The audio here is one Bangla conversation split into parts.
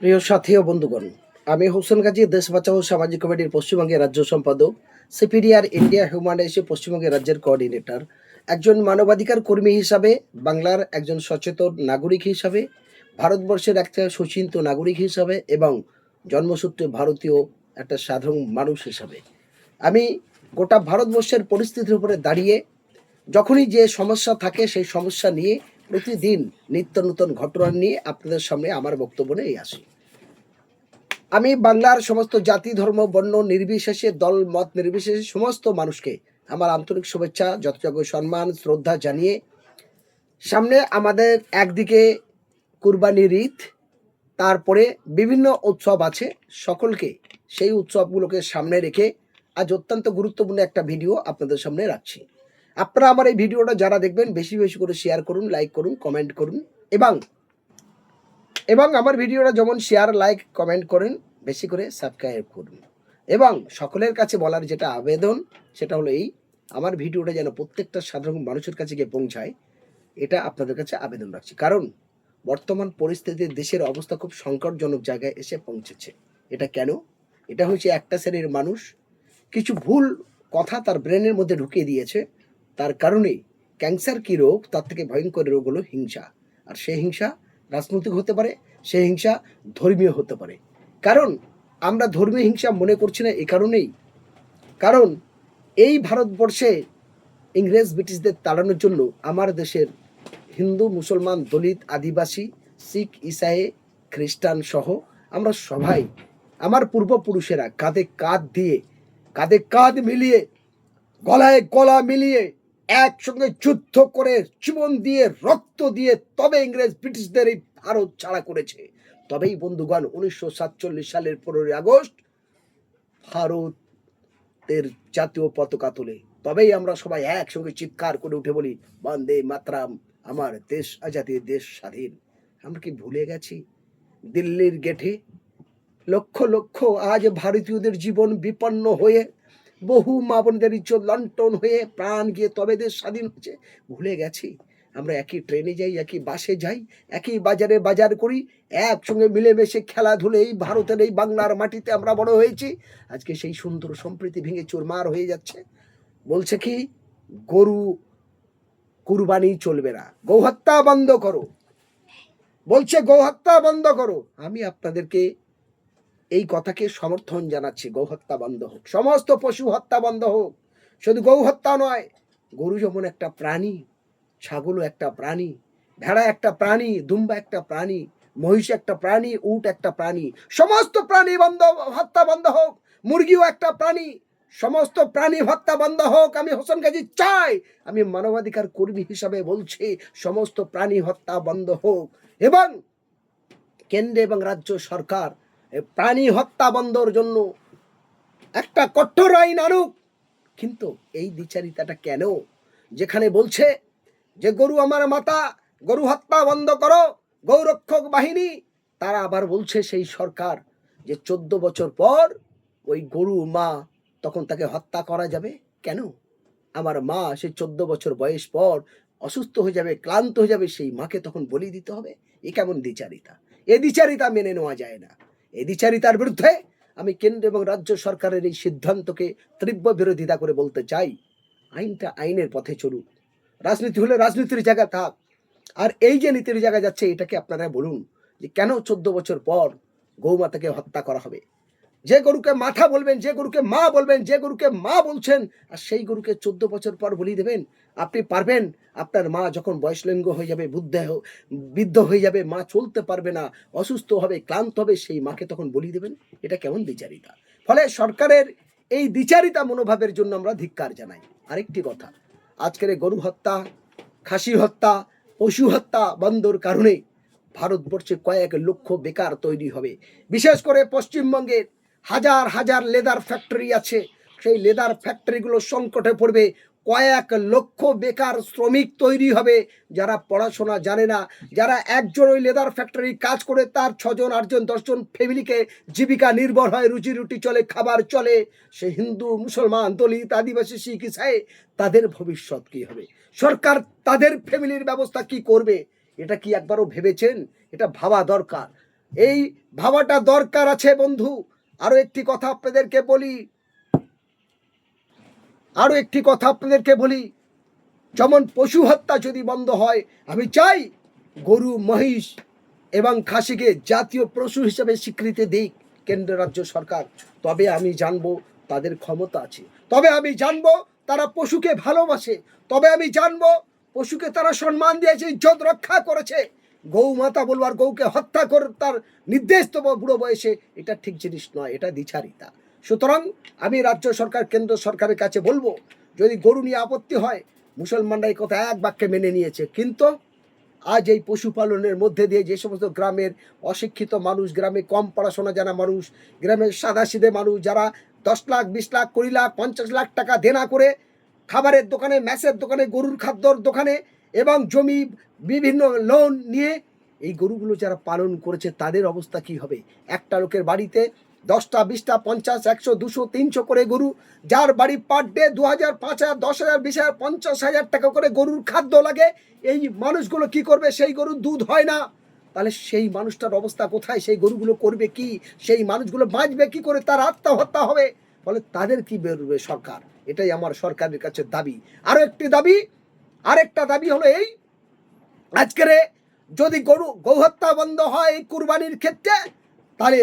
প্রিয় সাথী ও বন্ধুগণ, আমি হোসেন গাজী, দেশ বাঁচাও সামাজিক কমিটির পশ্চিমবঙ্গের রাজ্য সম্পাদক, সিপিডিআর ইন্ডিয়া হিউম্যান রাইটসে পশ্চিমবঙ্গের রাজ্যের কোঅর্ডিনেটর, একজন মানবাধিকার কর্মী হিসাবে, বাংলার একজন সচেতন নাগরিক হিসাবে, ভারতবর্ষের একটা সুচিন্ত নাগরিক হিসাবে এবং জন্মসূত্রে ভারতীয় একটা সাধারণ মানুষ হিসাবে আমি গোটা ভারতবর্ষের পরিস্থিতির উপরে দাঁড়িয়ে যখনই যে সমস্যা থাকে সেই সমস্যা নিয়ে প্রতিদিন নিত্য নতুন ঘটনা নিয়ে আপনাদের সামনে আমার বক্তব্য নিয়ে আসি। আমি বাংলার সমস্ত জাতি ধর্ম বর্ণ নির্বিশেষে দল মত নির্বিশেষে সমস্ত মানুষকে আমার আন্তরিক শুভেচ্ছা যথাযোগ্য সম্মান শ্রদ্ধা জানিয়ে সামনে আমাদের একদিকে কুরবানির ঈদ, তারপরে বিভিন্ন উৎসব আছে, সকলকে সেই উৎসবগুলোকে সামনে রেখে আজ অত্যন্ত গুরুত্বপূর্ণ একটা ভিডিও আপনাদের সামনে রাখছি। আপনারা আমার এই ভিডিওটা যারা দেখবেন বেশি বেশি করে শেয়ার করুন, লাইক করুন, কমেন্ট করুন এবং এবং আমার ভিডিওটা যেমন শেয়ার লাইক কমেন্ট করেন বেশি করে সাবস্ক্রাইব করুন। এবং সকলের কাছে বলার যেটা আবেদন সেটা হলো এই, আমার ভিডিওটা যেন প্রত্যেকটা সাধারণ মানুষের কাছে গিয়ে পৌঁছায়, এটা আপনাদের কাছে আবেদন রাখছি। কারণ বর্তমান পরিস্থিতিতে দেশের অবস্থা খুব সংকটজনক জায়গায় এসে পৌঁছেছে। এটা কেন? এটা হচ্ছে একটা শ্রেণীর মানুষ কিছু ভুল কথা তার ব্রেনের মধ্যে ঢুকিয়ে দিয়েছে, তার কারণেই ক্যান্সার কি রোগ, তার থেকে ভয়ঙ্কর রোগ হলো হিংসা। আর সেই হিংসা রাজনৈতিক হতে পারে, সেই হিংসা ধর্মীয় হতে পারে। কারণ আমরা ধর্মীয় হিংসা মনে করছি না এই কারণেই, কারণ এই ভারতবর্ষে ইংরেজ ব্রিটিশদের তাড়ানোর জন্য আমার দেশের হিন্দু মুসলমান দলিত আদিবাসী শিখ ইসাই খ্রিস্টান সহ আমরা সবাই আমার পূর্বপুরুষেরা কাঁধে কাঁধ মিলিয়ে গলায় গলা মিলিয়ে একসঙ্গে যুদ্ধ করে জীবন দিয়ে রক্ত দিয়ে তবে ইংরেজ ব্রিটিশদের এই ভারত ছাড়া করেছে। তবেই বন্ধুগণ 1947 সালের 15ই আগস্ট ভারতের জাতীয় পতাকা তোলে। তবেই আমরা সবাই একসঙ্গে চিৎকার করে উঠে বলি বন্দে মাতরম, আমার দেশ আজাদি, দেশ স্বাধীন। আমরা কি ভুলে গেছি? দিল্লির গেটে লক্ষ লক্ষ আজ ভারতীয়দের জীবন বিপন্ন হয়ে বহু মা বোনদের ইজ্জত লণ্ঠন হয়ে প্রাণ গিয়ে তবে দেশ স্বাধীন হচ্ছে। ভুলে গেছি? আমরা একই ট্রেনে যাই, একই বাসে যাই, একই বাজারে বাজার করি, একসঙ্গে মিলেমিশে খেলাধুলে এই ভারতের এই বাংলার মাটিতে আমরা বড় হয়েছি। আজকে সেই সুন্দর সম্প্রীতি ভেঙে চুরমার হয়ে যাচ্ছে। বলছে কি গরু কুরবানি চলবে না, গৌ হত্যা বন্ধ করো, বলছে গৌ হত্যা বন্ধ করো। আমি আপনাদেরকে এই কথাকে সমর্থন জানাচ্ছি, গৌ হত্যা বন্ধ হোক, সমস্ত পশু হত্যা বন্ধ হোক। শুধু গৌ হত্যা নয়, গরু যেমন একটা প্রাণী, ছাগলও একটা প্রাণী, ভেড়া একটা প্রাণী, দুম্বা একটা প্রাণী, মহিষ একটা প্রাণী, উট একটা প্রাণী, সমস্ত প্রাণী হত্যা বন্ধ হোক। মুরগিও একটা প্রাণী, সমস্ত প্রাণী হত্যা বন্ধ হোক। আমি হোসেন গাজী চাই, আমি মানবাধিকার কর্মী হিসাবে বলছি সমস্ত প্রাণী হত্যা বন্ধ হোক এবং কেন্দ্র এবং রাজ্য সরকার প্রাণী হত্যা বন্ধর জন্য একটা কঠোর আইন আনুক। কিন্তু এই দ্বিচারিতাটা কেন? যেখানে বলছে যে গরু আমার মাতা, গরু হত্যা বন্ধ করো, গৌরক্ষক বাহিনী, তারা আবার বলছে সেই সরকার যে 14 বছর পর ওই গরু মা তখন তাকে হত্যা করা যাবে। কেন? আমার মা সেই 14 বছর বয়স পর অসুস্থ হয়ে যাবে, ক্লান্ত হয়ে যাবে, সেই মাকে তখন বলি দিতে হবে। এ কেমন দ্বিচারিতা? এ দ্বিচারিতা মেনে নেওয়া যায় না। এই দ্বিচারিতার বিরুদ্ধে আমি কেন্দ্র এবং রাজ্য সরকারের এই সিদ্ধান্তকে তীব্র বিরোধিতা করে বলতে চাই, আইনটা আইনের পথে চলুক, রাজনীতি হলে রাজনীতির জায়গা থাক। আর এই যে নীতির জায়গা যাচ্ছে, এটাকে আপনারা বলুন যে কেন 14 বছর পর গৌমাতাকে হত্যা করা হবে। যে গরুকে মাথা বলবেন, যে গরুকে মা বলবেন, যে গরুকে মা বলছেন, আর সেই গরুকে 14 বছর পর বলি দেবেন? আপনি পারবেন? আপনার মা যখন বয়সলিঙ্গ হয়ে যাবে, বৃদ্ধ হয়ে যাবে, মা চলতে পারবে না, অসুস্থ হবে, ক্লান্ত হবে, সেই মাকে তখন বলি দেবেন? এটা কেমন দ্বিচারিতা? ফলে সরকারের এই দ্বিচারিতা মনোভাবের জন্য আমরা ধিক্কার জানাই। আরেকটি কথা, আজকের এই গরু হত্যা, খাসি হত্যা, পশু হত্যা বন্ধর কারণে ভারতবর্ষে কয়েক লক্ষ বেকার তৈরি হবে। বিশেষ করে পশ্চিমবঙ্গের হাজার হাজার লেদার ফ্যাক্টরি আছে, সেই লেদার ফ্যাক্টরিগুলো সংকটে পড়বে। কয়েক লক্ষ বেকার শ্রমিক তৈরি হবে যারা পড়াশোনা জানে না, যারা একজন ওই লেদার ফ্যাক্টরি কাজ করে তার 6জন 8জন 10জন ফ্যামিলিকে জীবিকা নির্ভর হয়, রুজি রুটি চলে, খাবার চলে। সে হিন্দু মুসলমান দলিত আদিবাসী শিখ ইসাই, তাদের ভবিষ্যৎ কি হবে? সরকার তাদের ফ্যামিলির ব্যবস্থা কি করবে? এটা কি একবারও ভেবেছেন? এটা ভাবা দরকার। এই ভাবাটা দরকার আছে বন্ধু। আরো একটি কথা আপনাদেরকে বলি, যেমন পশু হত্যা যদি বন্ধ হয়, আমি চাই গরু, মহিষ এবং খাসিকে জাতীয় পশু হিসেবে স্বীকৃতি দিক কেন্দ্র রাজ্য সরকার। তবে আমি জানবো তাদের ক্ষমতা আছে, তবে আমি জানবো তারা পশুকে ভালোবাসে, তবে আমি জানবো পশুকে তারা সম্মান দিয়েছে, ইজ্জত রক্ষা করেছে। গৌ মাতা বলবো আর গৌকে হত্যা করে তার নির্দেশ দেবো বুড়ো বয়সে, এটা ঠিক জিনিস নয়, এটা দ্বিচারিতা। সুতরাং আমি রাজ্য সরকার, কেন্দ্র সরকারের কাছে বলবো, যদি গরু নিয়ে আপত্তি হয়, মুসলমানরা এই কথা এক বাক্যে মেনে নিয়েছে, কিন্তু আজ এই পশুপালনের মধ্যে দিয়ে যে সমস্ত গ্রামের অশিক্ষিত মানুষ, গ্রামে কম পড়াশোনা জানা মানুষ, গ্রামের সাদাসিধে মানুষ, যারা 10 লাখ 20 লাখ 20 লাখ 50 লাখ টাকা দেনা করে খাবারের দোকানে, ম্যাচের দোকানে, গরুর খাদ্যর দোকানে এবং জমি বিভিন্ন লোন নিয়ে এই গরুগুলো যারা পালন করেছে, তাদের অবস্থা কি হবে? একটা লোকের বাড়িতে 10টা 20টা 50 100 200 300 করে গরু, যার বাড়ি পার ডে 2000 5000 10,000 20,000 50,000 টাকা করে গরুর খাদ্য লাগে, এই মানুষগুলো কি করবে? সেই গরুর দুধ হয় না, তাহলে সেই মানুষটার অবস্থা কোথায়? সেই গরুগুলো করবে কি? সেই মানুষগুলো বাঁচবে কি করে? তার আত্মহত্যা হবে। ফলে তাদের কি বেরোবে? সরকার, এটাই আমার সরকারের কাছে দাবি। আরেকটা দাবি হলো এই, আজকের যদি গৌহত্যা বন্ধ হয় এই কুরবানির ক্ষেত্রে, তাহলে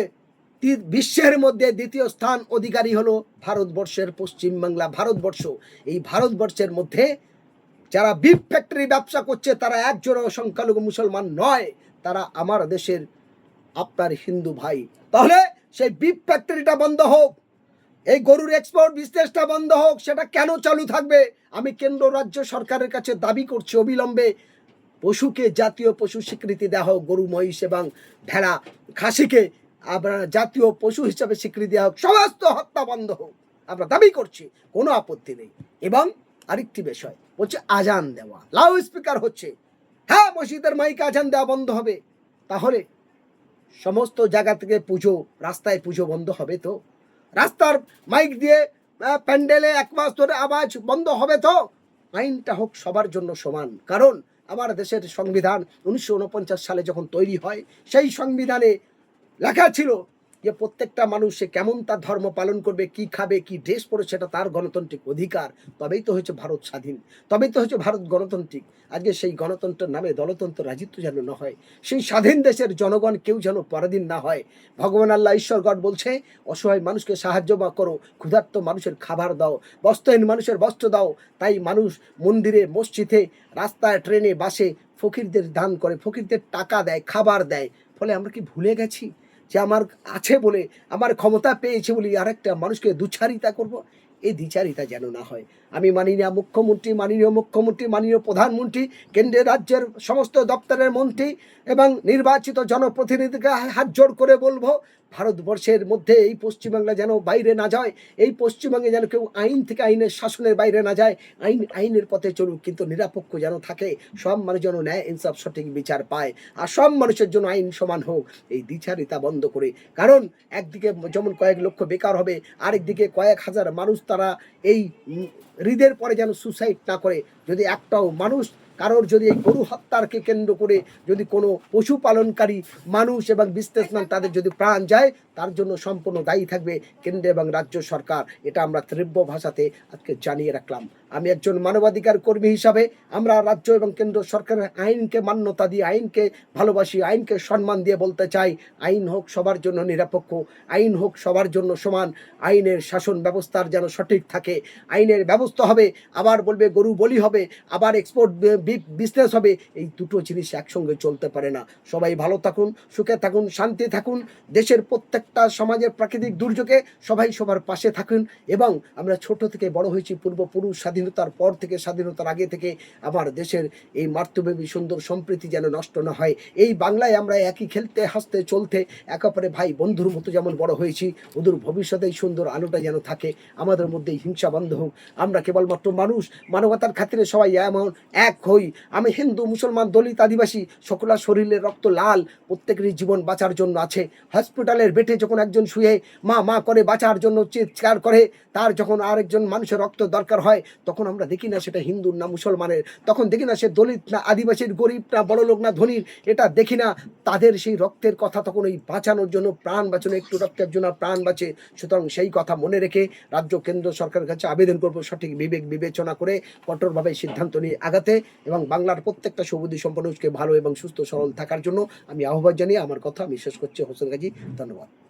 বিশ্বের মধ্যে দ্বিতীয় স্থান অধিকারী হলো ভারতবর্ষের পশ্চিমবাংলা। ভারতবর্ষ, এই ভারতবর্ষের মধ্যে যারা বিফ ফ্যাক্টরি ব্যবসা করছে, তারা একজনও সংখ্যালঘু মুসলমান নয়, তারা আমার দেশের আপনার হিন্দু ভাই। তাহলে সেই বিফ ফ্যাক্টরিটা বন্ধ হোক, এই গরুর এক্সপোর্ট বিজনেসটা বন্ধ হোক। সেটা কেন চালু থাকবে? আমি কেন্দ্র রাজ্য সরকারের কাছে দাবি করছি, অবিলম্বে পশুকে জাতীয় পশু স্বীকৃতি দেওয়া হোক। গরু, মহিষ এবং ভেড়া, খাসিকে আমরা জাতীয় পশু হিসাবে স্বীকৃতি দেওয়া হোক। সমস্ত হত্যা বন্ধ হোক, আমরা দাবি করছি, কোনো আপত্তি নেই। এবং আরেকটি বিষয় হচ্ছে আজান দেওয়া, লাউড স্পিকার হচ্ছে, হ্যাঁ মসজিদের মাইকে আজান দেওয়া বন্ধ হবে, তাহলে সমস্ত জায়গা থেকে পুজো, রাস্তায় পুজো বন্ধ হবে তো? রাস্তার মাইক দিয়ে প্যান্ডেলে 1 মাস ধরে আওয়াজ বন্ধ হবে তো? আইনটা হোক সবার জন্য সমান। কারণ আমার দেশের সংবিধান 1949 সালে যখন তৈরি হয়, সেই সংবিধানে লেখা ছিল যে প্রত্যেকটা মানুষ সে কেমন তার ধর্ম পালন করবে, কি খাবে, কি ড্রেস পরে, সেটা তার গণতান্ত্রিক অধিকার। তবেই তো হয়েছে ভারত স্বাধীন, তবেই তো হয়েছে ভারত গণতান্ত্রিক। আজকে সেই গণতন্ত্রের নামে দলতন্ত্র রাজত্ব যেন না হয়, সেই স্বাধীন দেশের জনগণ কেউ যেন পরাধীন না হয়। ভগবান আল্লাহ ঈশ্বর গড বলছে, অসহায় মানুষকে সাহায্য করো, ক্ষুধার্ত মানুষের খাবার দাও, বস্ত্রহীন মানুষের বস্ত্র দাও। তাই মানুষ মন্দিরে, মসজিদে, রাস্তায়, ট্রেনে, বাসে ফকিরদের দান করে, ফকিরদের টাকা দেয়, খাবার দেয়। ফলে আমরা কি ভুলে গেছি যে আমার আছে বলে, আমার ক্ষমতা পেয়েছে বলে আরেকটা মানুষকে দুচ্ছারিতা করব? এই দ্বিচারিতা যেন না হয়। আমি মাননীয় মুখ্যমন্ত্রী, মাননীয় প্রধানমন্ত্রী, কেন্দ্রের রাজ্যের সমস্ত দপ্তরের মন্ত্রী এবং নির্বাচিত জনপ্রতিনিধিকে হাত জোড় করে বলবো, ভারতবর্ষের মধ্যে এই পশ্চিমবাংলা যেন বাইরে না যায়, এই পশ্চিমবঙ্গে যেন কেউ আইন থেকে, আইনের শাসনের বাইরে না যায়। আইনের পথে চলুক, কিন্তু নিরপেক্ষ যেন থাকে, সব মানুষ যেন ন্যায় ইনসাফ সঠিক বিচার পায়, আর সব মানুষের জন্য আইন সমান হোক। এই দ্বিচারিতা বন্ধ করে, কারণ একদিকে যেমন কয়েক লক্ষ বেকার হবে, আরেকদিকে কয়েক হাজার মানুষ তারা এই হৃদের পরে যেন সুসাইড না করে। যদি একটাও মানুষ কারোর যদি এই গরু হত্যাকে কেন্দ্র করে যদি কোনো পশুপালনকারী মানুষ এবং বিজনেসম্যান তাদের যদি প্রাণ যায়, তার জন্য সম্পূর্ণ দায়ী থাকবে কেন্দ্র এবং রাজ্য সরকার। এটা আমরা তীব্র ভাষাতে আজকে জানিয়ে রাখলাম। আমি একজন মানবাধিকার কর্মী হিসাবে আমরা রাজ্য এবং কেন্দ্র সরকারের আইনকে মান্যতা দিয়ে, আইনকে ভালোবাসি, আইনকে সম্মান দিয়ে বলতে চাই, আইন হোক সবার জন্য নিরপেক্ষ, আইন হোক সবার জন্য সমান, আইনের শাসন ব্যবস্থার যেন সঠিক থাকে, আইনের ব্যবস্থা হবে, আবার বলবে গরু বলি হবে, আবার এক্সপোর্ট বিজনেস হবে। এই দুটো জিনিস একসঙ্গে চলতে পারে না। সবাই ভালো থাকুন, সুখে থাকুন, শান্তি থাকুন। দেশের প্রত্যেকটা সমাজের প্রাকৃতিক দুর্যোগে সবাই সবার পাশে থাকুন। এবং আমরা ছোট থেকে বড় হয়েছি, পূর্বপুরুষ স্বাধীনতার পর থেকে, স্বাধীনতার আগে থেকে আমার দেশের এই মাতৃভূমি সুন্দর সম্প্রীতি যেন নষ্ট না হয়। এই বাংলায় আমরা একই খেলতে, হাসতে, চলতে, একে অপরে ভাই বন্ধুর মতো যেমন বড় হয়েছি, ওদের ভবিষ্যতেই সুন্দর আলোটা যেন থাকে, আমাদের মধ্যে হিংসা বন্ধ হোক। আমরা কেবলমাত্র মানুষ, মানবতার খাতিরে সবাই এমন এক হই। আমি হিন্দু, মুসলমান, দলিত, আদিবাসী, সকলের শরীরের রক্ত লাল, প্রত্যেকেরই জীবন বাঁচার জন্য আছে। হসপিটালের বেডে যখন একজন শুয়ে মা মা করে বাঁচার জন্য চিৎকার করে, তার যখন আরেকজন মানুষের রক্ত দরকার হয়, তখন আমরা দেখি না সেটা হিন্দুর না মুসলমানের, তখন দেখি না সে দলিত না আদিবাসীর, গরিব না বড়লোক না ধনীর, এটা দেখি না। তাদের সেই রক্তের কথা তখন ওই বাঁচানোর জন্য, প্রাণ বাঁচানো, একটু রক্তের জন্য প্রাণ বাঁচে। সুতরাং সেই কথা মনে রেখে রাজ্য কেন্দ্র সরকারের কাছে আবেদন করব সঠিক বিবেক বিবেচনা করে কঠোরভাবে সিদ্ধান্ত নিয়ে আগাতে, এবং বাংলার প্রত্যেকটা সুবুদ্ধি সম্পন্ন মানুষকে ভালো এবং সুস্থ সরল থাকার জন্য আমি আহ্বান জানিয়ে আমার কথা আমি শেষ করছি। হোসেন গাজী, ধন্যবাদ।